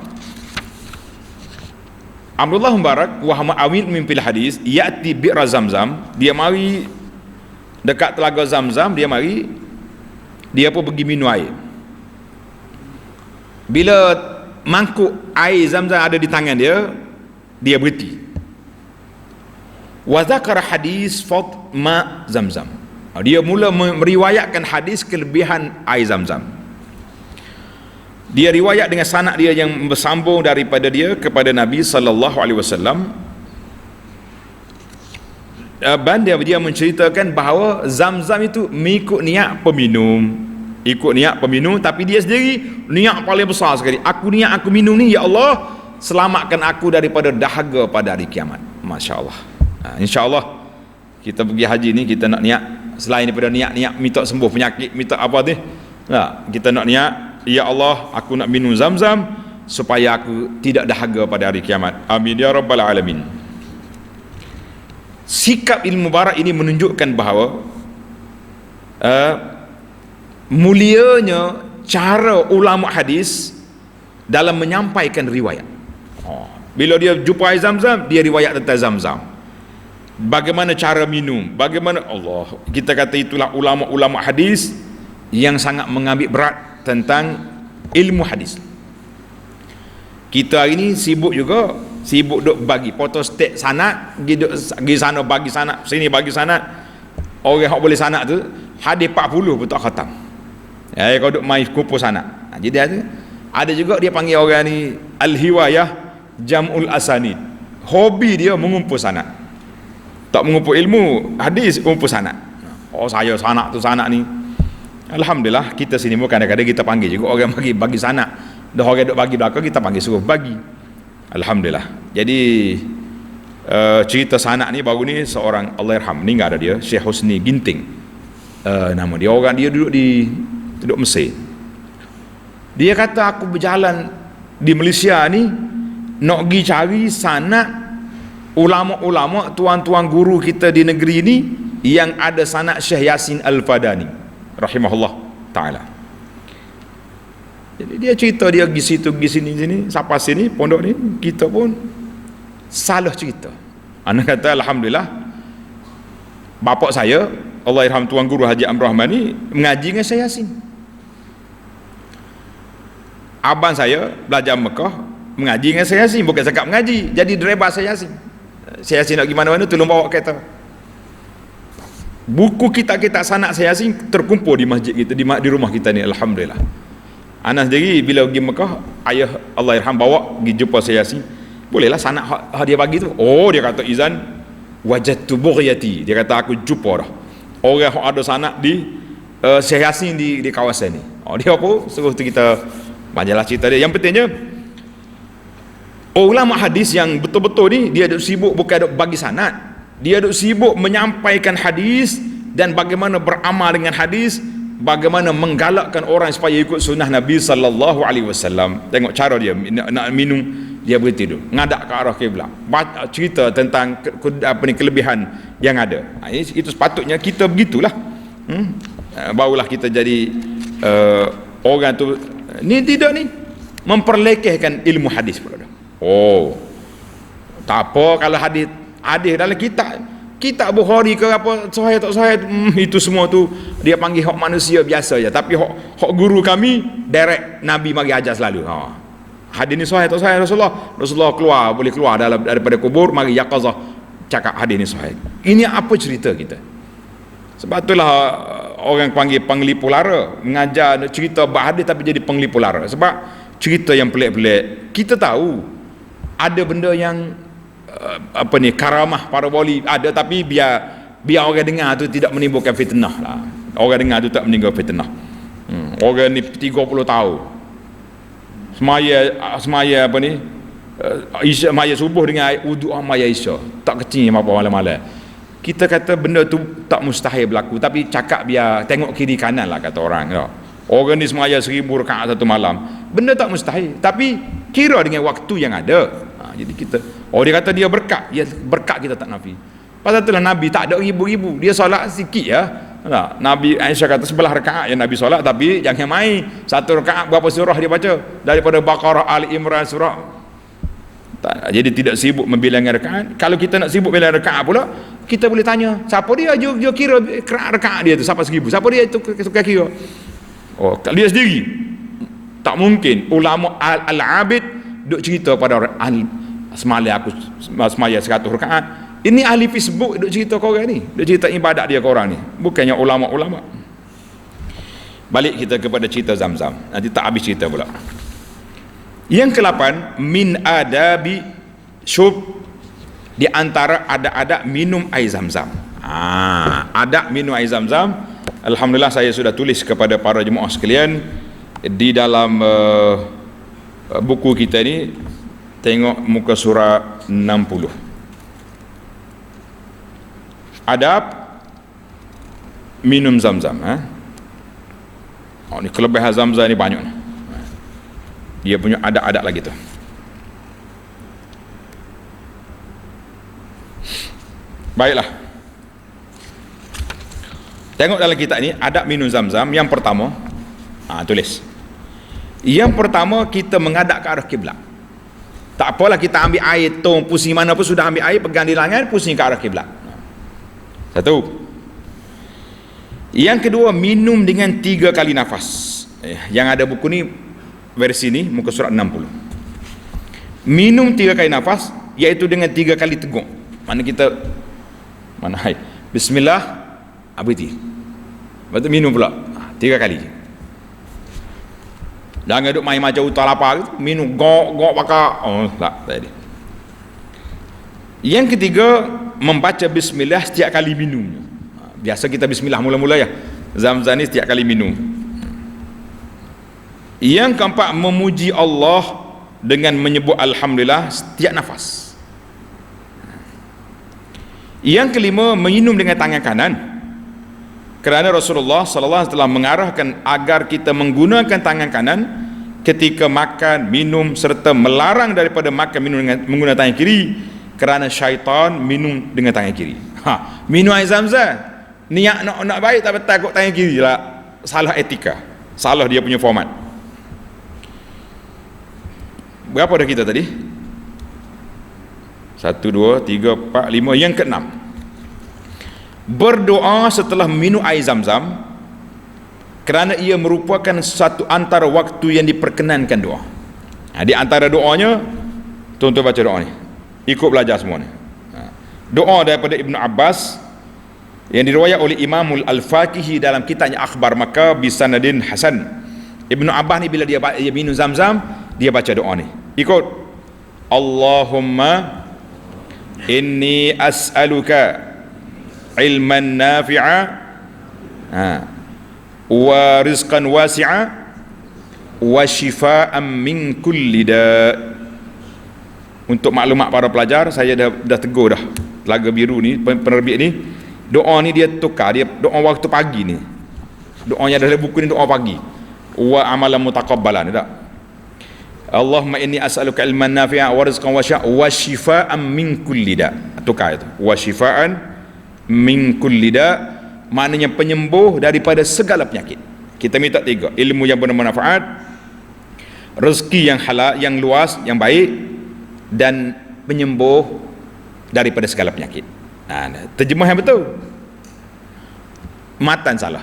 Abdullah Mubarak wa awil min fil hadis ya'ti bi'ra Zamzam, dia mari dekat telaga Zamzam, dia pun pergi minum air. Bila mangkuk air Zamzam ada di tangan dia berhenti. Wa dzakara hadis Fatma Zamzam, dia mula meriwayatkan hadis kelebihan air Zamzam. Dia riwayat dengan sanad dia yang bersambung daripada dia kepada Nabi sallallahu alaihi wasallam. Dia menceritakan bahawa Zamzam itu mengikut niat peminum, tapi dia sendiri niat paling besar sekali. Aku minum ni, ya Allah, selamatkan aku daripada dahaga pada hari kiamat. Masya-Allah. InsyaAllah kita pergi haji ni, kita nak niat selain daripada niat minta sembuh penyakit, minta apa ni, kita nak niat, ya Allah, aku nak minum Zamzam supaya aku tidak dahaga pada hari kiamat. Amin ya rabbal alamin. Sikap Ibn Mubarak ini menunjukkan bahawa mulianya cara ulama hadis dalam menyampaikan riwayat. Bila dia jumpa air Zamzam, dia riwayat tentang Zamzam, bagaimana cara minum, bagaimana Allah. Kita kata itulah ulama-ulama hadis yang sangat mengambil berat tentang ilmu hadis. Kita hari ni sibuk duk bagi photostat sanad, pergi sana bagi sanad, sini bagi sanad. Orang yang boleh sanad tu hadis 40 pun tak khatam. Kau duk main kumpul sanad. Jadi ada juga dia panggil orang ni al-hiwayah jam'ul asanid. Hobi dia mengumpul sanad. Tak mengumpul ilmu hadis, kumpul sanad. Saya sanad ni. Alhamdulillah, kita sini pun kadang-kadang kita panggil juga orang bagi sanad. Dah orang duk bagi belakang, kita panggil suruh bagi. Alhamdulillah. Jadi cerita sanad ni baru ni seorang Allahyarham, meninggal ada dia, Syekh Husni Ginting. Nama dia, orang dia duduk Mesir. Dia kata, aku berjalan di Malaysia ni nak pergi cari sanad ulama-ulama, tuan-tuan guru kita di negeri ni yang ada sanad Syekh Yasin Al-Fadani rahimahullah ta'ala. Jadi dia cerita, dia pergi situ, pergi sini, sampai sini pondok ni, kita pun salah cerita. Anak kata alhamdulillah, bapak saya Allahyarham Tuan Guru Haji Amr Rahman ni mengaji dengan Syekh Yasin. Abang saya belajar Mekah mengaji dengan Syekh Yasin, bukan cakap mengaji, jadi driver Syekh Yasin. Syekh Yasin nak pergi mana-mana tolong bawa kereta. Buku kitab-kitab sanad Syekh Yasin terkumpul di masjid kita, di rumah kita ni, alhamdulillah. Anak sendiri bila pergi Mekah, ayah Allahyarham bawa pergi jumpa Syekh Yasin. Bolehlah sanad dia bagi tu. Dia kata, izan wajadtu bughyati, dia kata aku jumpa dah orang yang ada sanad di Syekh Yasin di kawasan ni. Dia apa suruh tu kita bacalah cerita dia. Yang pentingnya ulama hadis yang betul-betul ni, dia duk sibuk bukan duk bagi sanad, dia duk sibuk menyampaikan hadis dan bagaimana beramal dengan hadis, bagaimana menggalakkan orang supaya ikut sunnah Nabi sallallahu alaihi wasallam. Tengok cara dia nak minum, dia berhenti dulu, ngadak ke arah kiblat, cerita tentang kelebihan yang ada. Itu sepatutnya kita begitulah. Barulah kita jadi orang tu ni tidak ni memperlekehkan ilmu hadis pula. Tak apa kalau hadis dalam kitab Bukhari ke apa sahih tak sahih, itu semua tu dia panggil hak manusia biasa je, tapi hak guru kami direct Nabi mari ajar selalu. Hadis ni sahih tak sahih, Rasulullah boleh keluar daripada kubur, mari yaqazah cakap hadis ni sahih. Ini apa cerita kita? Sebab itulah orang panggil penglipu lara, mengajar cerita hadis tapi jadi penglipu lara, sebab cerita yang pelik-pelik. Kita tahu ada benda yang karamah para wali ada, tapi biar orang dengar tu tidak menimbulkan fitnah lah. Orang dengar tu tak menimbulkan fitnah. Orang ni 30 tahun semaya semaya subuh dengan wudu maya isya, tak kecil apa malam-malam. Kita kata benda tu tak mustahil berlaku, tapi cakap biar tengok kiri kanan lah, kata orang. Orang ni semaya 1000 rakaat satu malam, benda tak mustahil, tapi kira dengan waktu yang ada. Jadi kita, dia kata dia berkat, ya berkat kita tak nafi. Pasal itulah Nabi tak ada ribu-ribu, dia solat sikit ya. Nabi Aisyah kata 11 rakaat yang Nabi solat, tapi jangan main satu rakaat berapa surah dia baca, daripada Baqarah, Ali Imran, surah. Jadi tidak sibuk membilangi rakaat. Kalau kita nak sibuk bilang rakaat pula, kita boleh tanya siapa dia, dia kira rakaat dia tu siapa 1000, siapa dia tu suka kira. Dia sendiri tak mungkin. Ulama al-abid duk cerita pada orang semalam aku semaya 100 rakaat. Ini ahli Facebook duk cerita kau orang ni, duk cerita ibadat dia kau orang ni, bukannya ulama-ulama. Balik kita kepada cerita Zamzam, nanti tak habis cerita pula. Yang ke-8, min adabi syub, di antara adab-adab minum air Zamzam. Adab minum air Zamzam, alhamdulillah saya sudah tulis kepada para jemaah sekalian di dalam buku kita ni. Tengok muka surah 60. Adab minum Zamzam. Ni kelebihan Zamzam ni banyak. Dia punya adab-adab lagi tu. Baiklah. Tengok dalam kitab ni adab minum Zamzam. Yang pertama, tulis. Yang pertama, kita menghadap ke arah kiblat. Tak apalah kita ambil air tong pusing mana pun, sudah ambil air pegang di lengan, pusing ke arah kiblat. Satu. Yang kedua, minum dengan 3 kali nafas. Yang ada buku ni, versi ni muka surat 60. Minum 3 kali nafas, iaitu dengan 3 kali teguk. Bismillah, berhenti. Lepas tu minum pula 3 kali. Jangan duk main macam utar lapar, minum gok bakar. Tak tadi. Yang ketiga, membaca bismillah setiap kali minum. Biasa kita bismillah mula-mula ya. Zamzam ni setiap kali minum. Yang keempat, memuji Allah dengan menyebut alhamdulillah setiap nafas. Yang kelima, minum dengan tangan kanan, kerana Rasulullah sallallahu alaihi wasallam mengarahkan agar kita menggunakan tangan kanan ketika makan, minum, serta melarang daripada makan minum dengan menggunakan tangan kiri, kerana syaitan minum dengan tangan kiri. Minum air Zamzam, niat nak baik tapi takut tangan kiri lah, salah etika, salah dia punya format. Berapa dah kita tadi? 1, 2, 3, 4, 5. Yang keenam, berdoa setelah minum air Zamzam, kerana ia merupakan satu antara waktu yang diperkenankan doa. Di antara doanya, tuan-tuan baca doa ni, ikut belajar semua ni. Doa daripada Ibnu Abbas yang diriwayat oleh Imamul Al-Faqihi dalam kitabnya Akhbar Makkah bisanadin Hasan. Ibnu Abbas ni bila dia minum Zamzam, dia baca doa ni, ikut. Allahumma inni as'aluka ilman nafi'a wa rizqan wasi'a wa shifaan min kulli da'. Untuk maklumat para pelajar, saya dah tegur dah Telaga Biru ni, penerbit ni, Doa ni dia tukar, dia doa waktu pagi ni. Doa yang dalam buku ni doa pagi. Wa amalan mutaqabbalan, tak? Allahumma inni as'aluka ilman nafi'a wa rizqan wa shifaan min kulli da. Tukar itu. Wa shifaan min kulli da, maknanya penyembuh daripada segala penyakit. Kita minta 3, ilmu yang bermanfaat, rezeki yang halal, yang luas, yang baik, dan penyembuh daripada segala penyakit. Terjemah yang betul. Matan salah,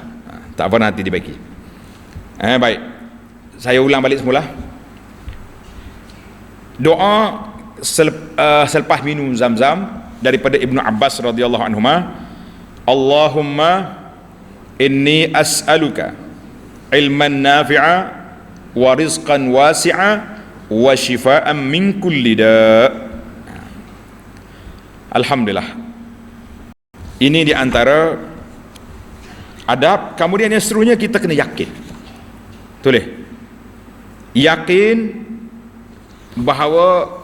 tak apa, nanti dibagi. Baik, saya ulang balik semula. Doa selepas minum Zam-Zam daripada Ibnu Abbas radhiyallahu anhuma, Allahumma inni as'aluka ilman nafi'a wa rizqan wasi'a wa shifaan min kulli da'. Alhamdulillah, ini di antara adab. Kemudian yang seterusnya kita kena yakin. Tulis, yakin bahawa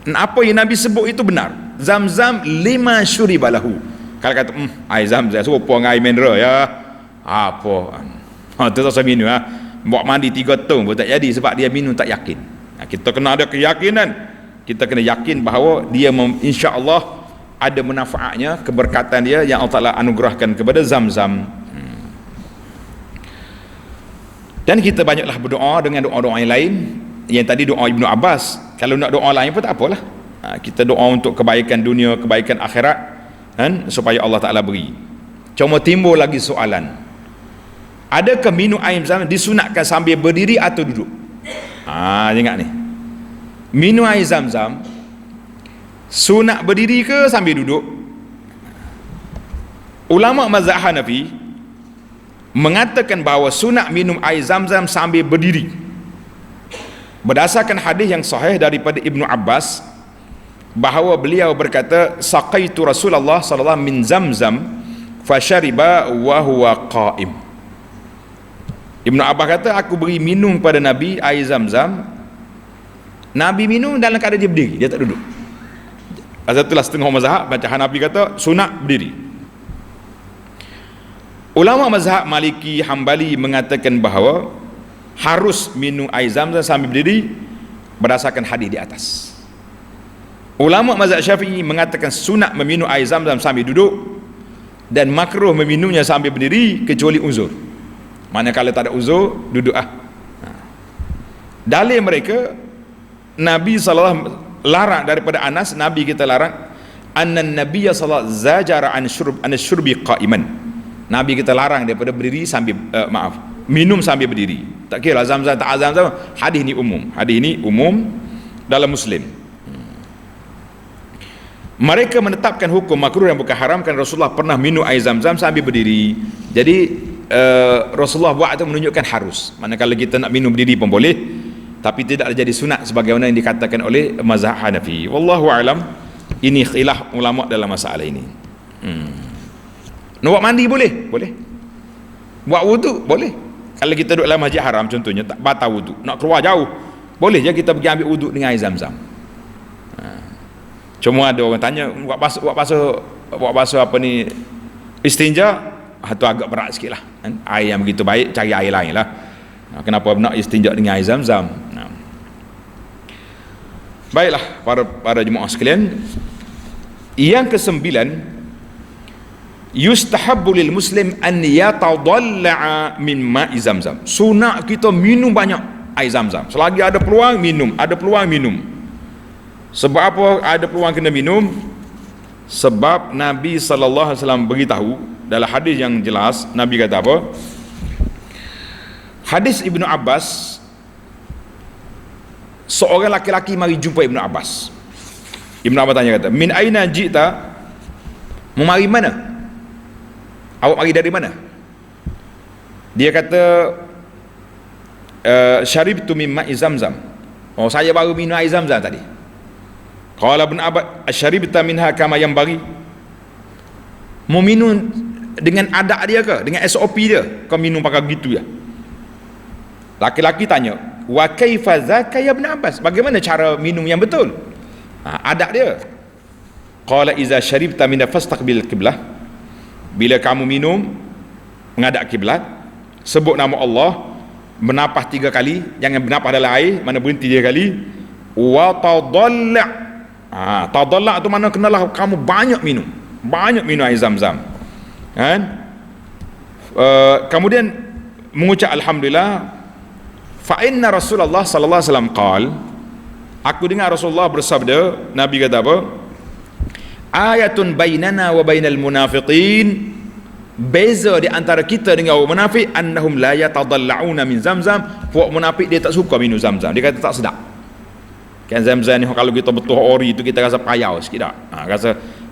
apa yang Nabi sebut itu benar. Zam-Zam lima syuribalahu. Kalau kata air Zam-Zam serupa dengan air mineral ya, apa tu tak usah minum, buat mandi 3 tahun pun tak jadi, sebab dia minum tak yakin. Kita kena ada keyakinan. Kita kena yakin bahawa dia insya-Allah ada manfaatnya, keberkatan dia yang Allah Taala anugerahkan kepada Zam-Zam. Dan kita banyaklah berdoa dengan doa-doa yang lain. Yang tadi doa Ibnu Abbas, kalau nak doa lain pun tak apalah. Kita doa untuk kebaikan dunia, kebaikan akhirat, kan, supaya Allah Taala beri. Cuma timbul lagi soalan, adakah minum air Zam-Zam disunatkan sambil berdiri atau duduk? Ingat ni, minum air Zam-Zam sunat berdiri ke sambil duduk? Ulama mazhab Hanafi mengatakan bahawa sunat minum air Zam-Zam sambil berdiri, berdasarkan hadis yang sahih daripada Ibnu Abbas bahawa beliau berkata, saqaitu Rasulullah sallallahu alaihi wasallam min Zam-Zam fashariba wa huwa qa'im. Ibnu Abbas kata, aku beri minum pada Nabi air Zam-Zam, Nabi minum dalam keadaan dia berdiri, dia tak duduk. Itulah setengah mazhab baca Hanafi kata sunat berdiri. Ulama mazhab Maliki, Hambali mengatakan bahawa harus minum air Zam-Zam sambil berdiri berdasarkan hadis di atas. Ulama mazhab Syafi'i mengatakan sunat meminum air Zam-Zam sambil duduk dan makruh meminumnya sambil berdiri kecuali uzur. Manakala tak ada uzur, duduk Dalil mereka, Nabi sallallahu larang daripada Anas, Nabi kita larang, annan nabiyya sallallahu zajara an syurbi qa'iman. Nabi kita larang daripada berdiri sambil minum sambil berdiri. Tak kira Zam-Zam tak Zam-Zam, hadis ni umum. Hadis ni umum dalam Muslim. Mereka menetapkan hukum makruh yang bukan haram kerana Rasulullah pernah minum air Zam-Zam sambil berdiri. Jadi Rasulullah buat itu menunjukkan harus. Manakala kita nak minum berdiri pun boleh, tapi tidak jadi sunat sebagaimana yang dikatakan oleh mazhab Hanafi. Wallahu alam. Ini khilaf ulama dalam masalah ini. Nak buat mandi boleh? Boleh. Buat wuduk boleh. Kalau kita duduk dalam masjid haram contohnya, tak batal wuduk, nak keluar jauh, boleh je kita pergi ambil wuduk dengan air Zam-Zam. Cuma ada orang tanya, buat basuh apa ni, istinja, tu agak berat sikit lah, kan? Air yang begitu baik, cari air lain lah. Kenapa nak istinja dengan air Zam-Zam? Baiklah para jemaah sekalian, yang ke-9, yustahabbu lil muslim an yatadalla'a min ma'i Zam-Zam. Sunat kita minum banyak air Zam-Zam. Selagi ada peluang minum, ada peluang minum. Sebab apa ada peluang kena minum? Sebab Nabi sallallahu alaihi wasallam beritahu dalam hadis yang jelas. Nabi kata apa? Hadis Ibnu Abbas, seorang laki-laki mari jumpa Ibnu Abbas. Ibnu Abbas tanya, kata, min aina ji'ta? Memari mana? Awak mari dari mana? Dia kata, syaribtu min ma'i Zam-Zam. Oh, saya baru minum air Zam-Zam tadi. Qala Ibn Abbas, asyaribta minha kama yanbaghi? Mau minum dengan adat dia ke? Dengan SOP dia? Kau minum pakai begitu ya? Laki-laki tanya, wa kaifa zaka ya Ibn Abbas? Bagaimana cara minum yang betul? Adat dia. qala iza syaribta min fastaqbil qiblah, bila kamu minum menghadap kiblat, sebut nama Allah, bernapah 3 kali, jangan bernapah dalam air, mana berhenti 3 kali, wa tadalla'. Tadalla' tu mana kenalah kamu banyak minum air Zam-Zam kan. Kemudian mengucap alhamdulillah. Fa inna Rasulullah sallallahu alaihi wasallam qal, aku dengar Rasulullah bersabda, Nabi kata apa, ayatun bainana wa bainal munafiqin, beza di antara kita dengan orang munafik, annahum la yatadalla'una min Zam-Zam, puak munafik dia tak suka minum Zam-Zam, dia kata tak sedap kan. Zam-Zam ni kalau kita betul ori tu kita rasa payau sikit tak,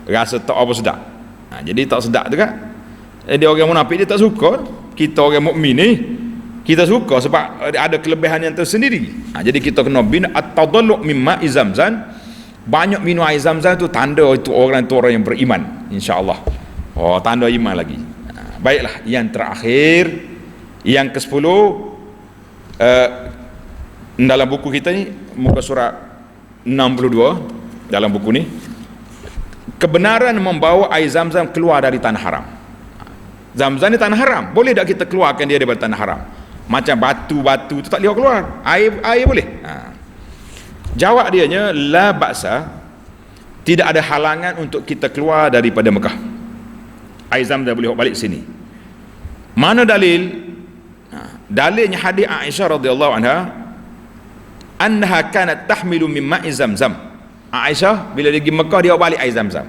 rasa tak apa sedap, jadi tak sedap tu kan. Dia orang munafik dia tak suka. Kita orang mukmin ni kita suka sebab ada kelebihan yang tersendiri. Jadi kita kena bina at-tadallu' mimma Zam-Zam. Banyak minum air Zam-Zam tu tanda itu orang yang beriman, insya-Allah. Tanda iman lagi. Baiklah, yang terakhir, yang ke-10, dalam buku kita ni muka surat 62 dalam buku ni, kebenaran membawa air Zam-Zam keluar dari tanah haram. Zam-Zam ni tanah haram, boleh tak kita keluarkan dia daripada tanah haram? Macam batu-batu tu tak boleh keluar, air boleh. Jawab dianya, la ba'sa, tidak ada halangan untuk kita keluar daripada Mekah. Air Zam-Zam boleh balik sini. Mana dalil? Dalilnya hadis Aisyah radhiyallahu anha, annaha kanat tahmilu min ma'i Zam-Zam. Aisyah bila dia pergi Mekah dia balik air Zam-Zam.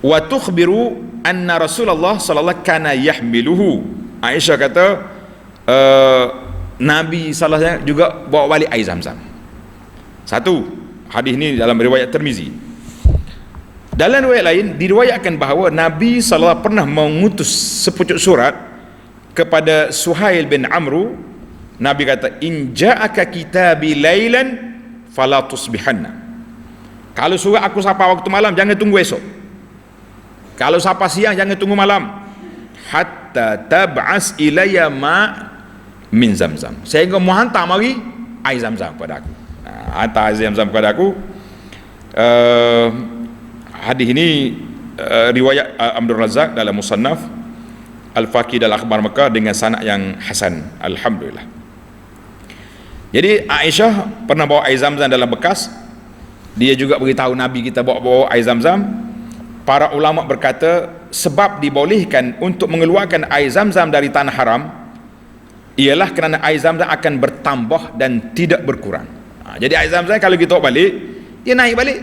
Wa tukhbiru anna Rasulullah sallallahu kana yahmiluhu. Aisyah kata Nabi sallallahu alaihi juga bawa balik air Zam-Zam. Satu, hadis ni dalam riwayat Tirmizi. Dalam riwayat lain diriwayatkan bahawa Nabi sallallahu pernah mengutus sepucuk surat kepada Suhail bin Amru. Nabi kata, in ja'aka kitabi lailan fala tusbihanna. Kalau surat aku sampai waktu malam, jangan tunggu esok. Kalau sampai siang, jangan tunggu malam. Hatta tab'as ilayya ma min Zam-Zam, sehingga mu hantar mari air Zam-Zam kepada aku. Hantar air Zam-Zam kepada aku. Hadis ini riwayat Abdul Razak dalam Musannaf, Al-Faqih dalam Akhbar Mekah dengan sanad yang hasan, alhamdulillah. Jadi Aisyah pernah bawa air Zam-Zam dalam bekas. Dia juga beritahu Nabi kita bawa air Zam-Zam. Para ulama berkata sebab dibolehkan untuk mengeluarkan air Zam-Zam dari tanah haram ialah kerana air Zam-Zam akan bertambah dan tidak berkurang. Jadi air Zam-Zam kalau kita bawa balik, dia naik balik.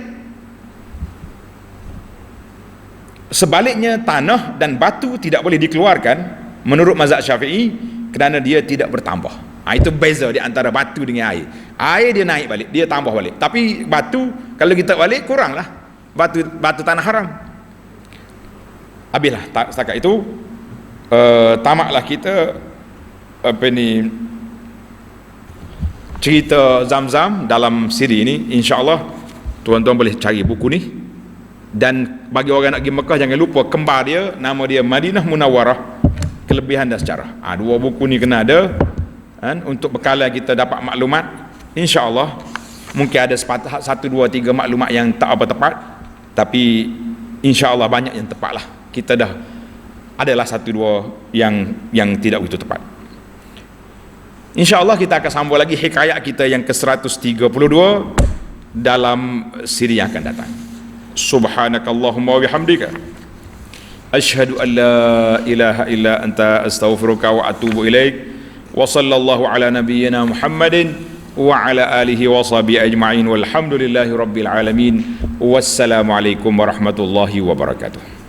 Sebaliknya tanah dan batu tidak boleh dikeluarkan menurut mazhab Syafi'i kerana dia tidak bertambah. Itu beza di antara batu dengan air. Air dia naik balik, dia tambah balik. Tapi batu kalau kita balik kuranglah. Batu tanah haram. Habislah setakat itu. Tamaklah kita cerita Zam-Zam dalam siri ini. InsyaAllah tuan-tuan boleh cari buku ni. Dan bagi orang nak pergi Mekah, jangan lupa kembar dia, nama dia Madinah Munawwarah, kelebihan dan sejarah. Dua buku ni kena ada kan, untuk bekalan kita dapat maklumat. InsyaAllah mungkin ada 1, 2, 3 maklumat yang tak apa tepat, tapi InsyaAllah banyak yang tepat lah. Kita dah adalah 1, 2 yang tidak begitu tepat. InsyaAllah kita akan sambung lagi hikayat kita yang ke-132 dalam siri yang akan datang. Subhanakallahumma wa bihamdika asyhadu an la ilaha illa anta astaghfiruka wa atubu ilaik. Wa sallallahu ala nabiyyina Muhammadin wa ala alihi wa sahbihi ajma'in walhamdulillahi rabbil alamin. Wassalamu alaikum warahmatullahi wabarakatuh.